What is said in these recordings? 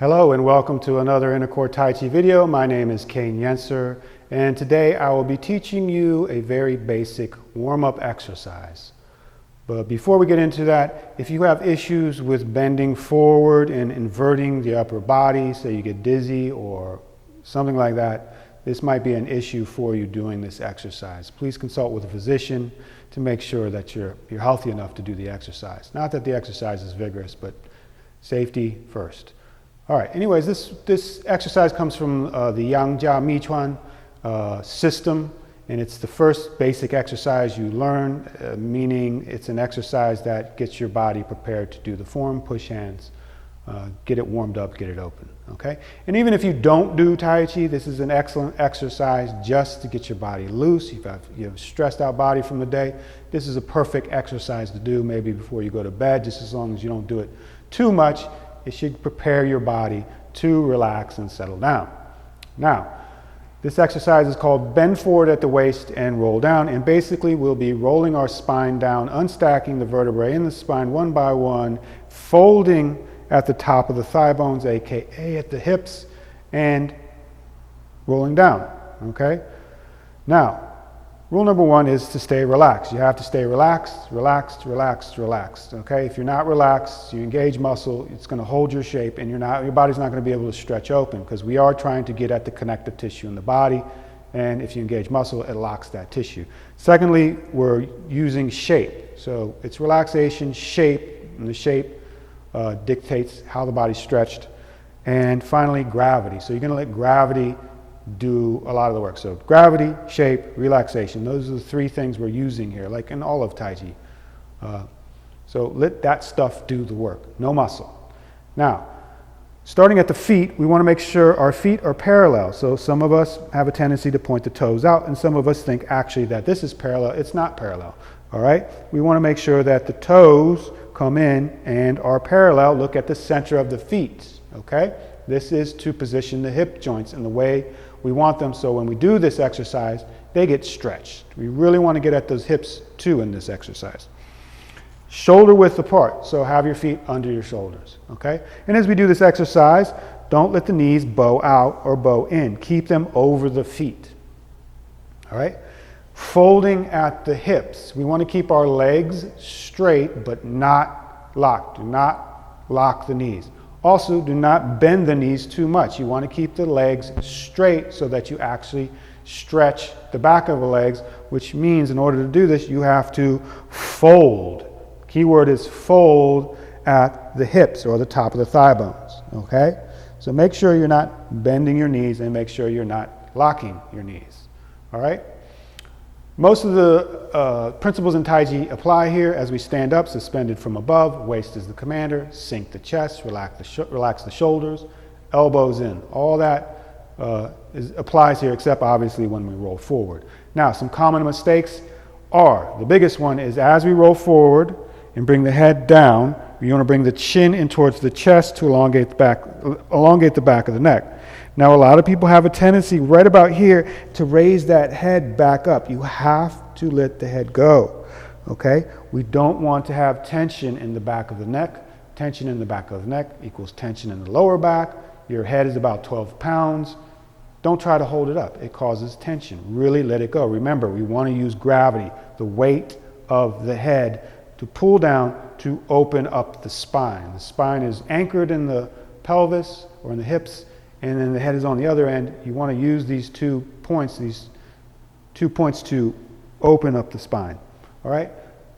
Hello and welcome to another Intercore Tai-Chi video. My name is Cain Yentzer, and today I will be teaching you a very basic warm-up exercise. But before we get into that, if you have issues with bending forward and inverting the upper body, say you get dizzy or something like that, this might be an issue for you doing this exercise. Please consult with a physician to make sure that you're healthy enough to do the exercise. Not that the exercise is vigorous, but safety first. All right, anyways, this exercise comes from the Yang Jia MiChuan system, and it's the first basic exercise you learn, meaning it's an exercise that gets your body prepared to do the form, push hands, get it warmed up, get it open, okay? And even if you don't do Tai Chi, this is an excellent exercise just to get your body loose. You have a stressed out body from the day. This is a perfect exercise to do maybe before you go to bed, just as long as you don't do it too much. It should prepare your body to relax and settle down. Now, this exercise is called bend forward at the waist and roll down, and basically we'll be rolling our spine down, unstacking the vertebrae in the spine one by one, folding at the top of the thigh bones, aka at the hips, and rolling down, okay? Now, rule number one is to stay relaxed. You have to stay relaxed, okay? If you're not relaxed, you engage muscle, it's gonna hold your shape, and your body's not gonna be able to stretch open, because we are trying to get at the connective tissue in the body, and if you engage muscle, it locks that tissue. Secondly, we're using shape. So it's relaxation, shape, and the shape dictates how the body's stretched. And finally, gravity. So you're gonna let gravity do a lot of the work. So gravity, shape, relaxation. Those are the three things we're using here, like in all of Tai Chi. So let that stuff do the work, no muscle. Now, starting at the feet, we want to make sure our feet are parallel. So some of us have a tendency to point the toes out, and some of us think actually that this is parallel. It's not parallel, all right? We want to make sure that the toes come in and are parallel. Look at the center of the feet, okay? This is to position the hip joints in the way we want them, so when we do this exercise, they get stretched. We really want to get at those hips too in this exercise. Shoulder width apart, so have your feet under your shoulders, okay? And as we do this exercise, don't let the knees bow out or bow in. Keep them over the feet, all right? Folding at the hips. We want to keep our legs straight but not locked. Do not lock the knees. Also, do not bend the knees too much. You want to keep the legs straight so that you actually stretch the back of the legs, which means in order to do this, you have to fold. Key word is fold at the hips or the top of the thigh bones, okay? So make sure you're not bending your knees and make sure you're not locking your knees, all right? Most of the principles in Tai Chi apply here as we stand up, suspended from above, waist is the commander, sink the chest, relax the shoulders, elbows in. All that applies here except obviously when we roll forward. Now, some common mistakes are, the biggest one is as we roll forward and bring the head down, you want to bring the chin in towards the chest to elongate the back of the neck. Now, a lot of people have a tendency right about here to raise that head back up. You have to let the head go, okay? We don't want to have tension in the back of the neck. Tension in the back of the neck equals tension in the lower back. Your head is about 12 pounds. Don't try to hold it up. It causes tension. Really let it go. Remember, we want to use gravity, the weight of the head, to pull down to open up the spine. The spine is anchored in the pelvis or in the hips, and then the head is on the other end. You want to use these 2 points to open up the spine, all right?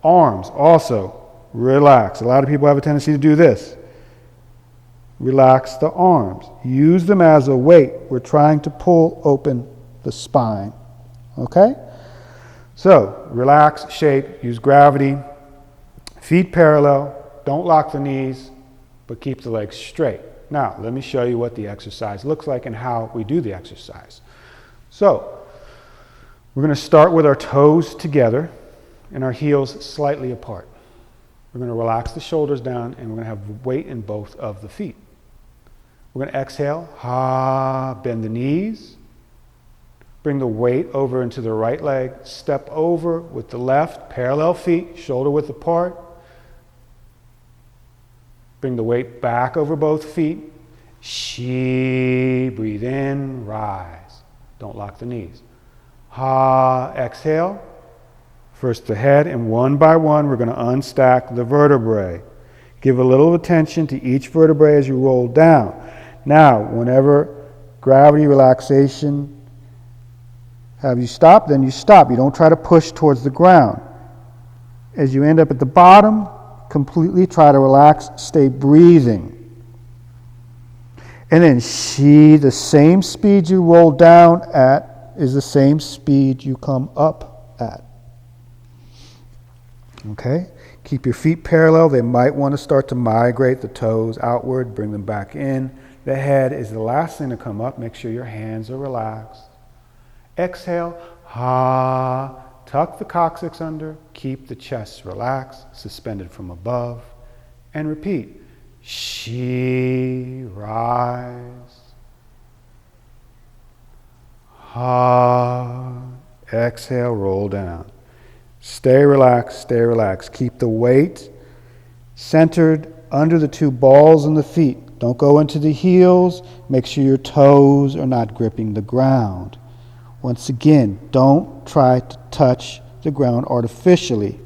Arms also, relax. A lot of people have a tendency to do this. Relax the arms. Use them as a weight. We're trying to pull open the spine, okay? So, relax, shape, use gravity, feet parallel, don't lock the knees, but keep the legs straight. Now, let me show you what the exercise looks like and how we do the exercise. So, we're going to start with our toes together and our heels slightly apart. We're going to relax the shoulders down and we're going to have weight in both of the feet. We're going to exhale, bend the knees, bring the weight over into the right leg, step over with the left, parallel feet, shoulder width apart. Bring the weight back over both feet. Shi, breathe in, rise. Don't lock the knees. Ha, exhale. First the head, and one by one we're going to unstack the vertebrae. Give a little attention to each vertebrae as you roll down. Now, whenever gravity, relaxation, have you stop, then you stop. You don't try to push towards the ground. As you end up at the bottom, completely try to relax, stay breathing. And then Shi, the same speed you roll down at is the same speed you come up at. Okay? Keep your feet parallel. They might want to start to migrate the toes outward, bring them back in. The head is the last thing to come up. Make sure your hands are relaxed. Exhale, ha. Tuck the coccyx under. Keep the chest relaxed, suspended from above. And repeat. Shi, rise. Ha. Exhale, roll down. Stay relaxed, stay relaxed. Keep the weight centered under the two balls in the feet. Don't go into the heels. Make sure your toes are not gripping the ground. Once again, don't try to touch the ground artificially.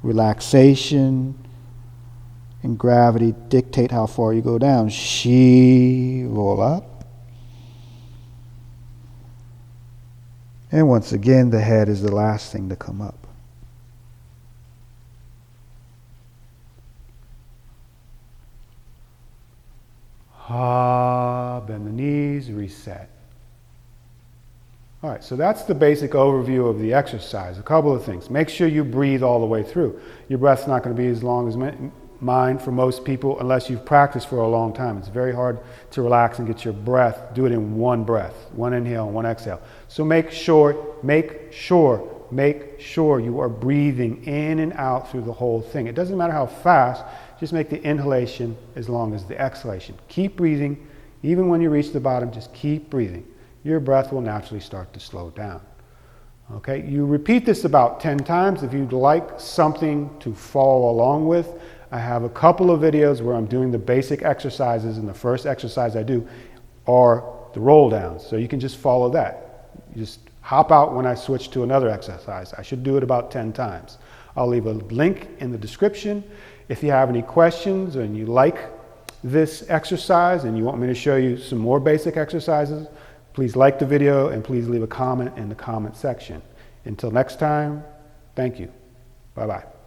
Relaxation and gravity dictate how far you go down. Shi, roll up. And once again, the head is the last thing to come up. Ha, bend the knees, reset. All right, so that's the basic overview of the exercise. A couple of things. Make sure you breathe all the way through. Your breath's not going to be as long as mine for most people unless you've practiced for a long time. It's very hard to relax and get your breath. Do it in one breath, one inhale and one exhale. So make sure you are breathing in and out through the whole thing. It doesn't matter how fast, just make the inhalation as long as the exhalation. Keep breathing. Even when you reach the bottom, just keep breathing. Your breath will naturally start to slow down. Okay, you repeat this about 10 times. If you'd like something to follow along with, I have a couple of videos where I'm doing the basic exercises, and the first exercise I do are the roll downs. So you can just follow that. You just hop out when I switch to another exercise. I should do it about 10 times. I'll leave a link in the description. If you have any questions and you like this exercise and you want me to show you some more basic exercises, please like the video and please leave a comment in the comment section. Until next time, thank you. Bye-bye.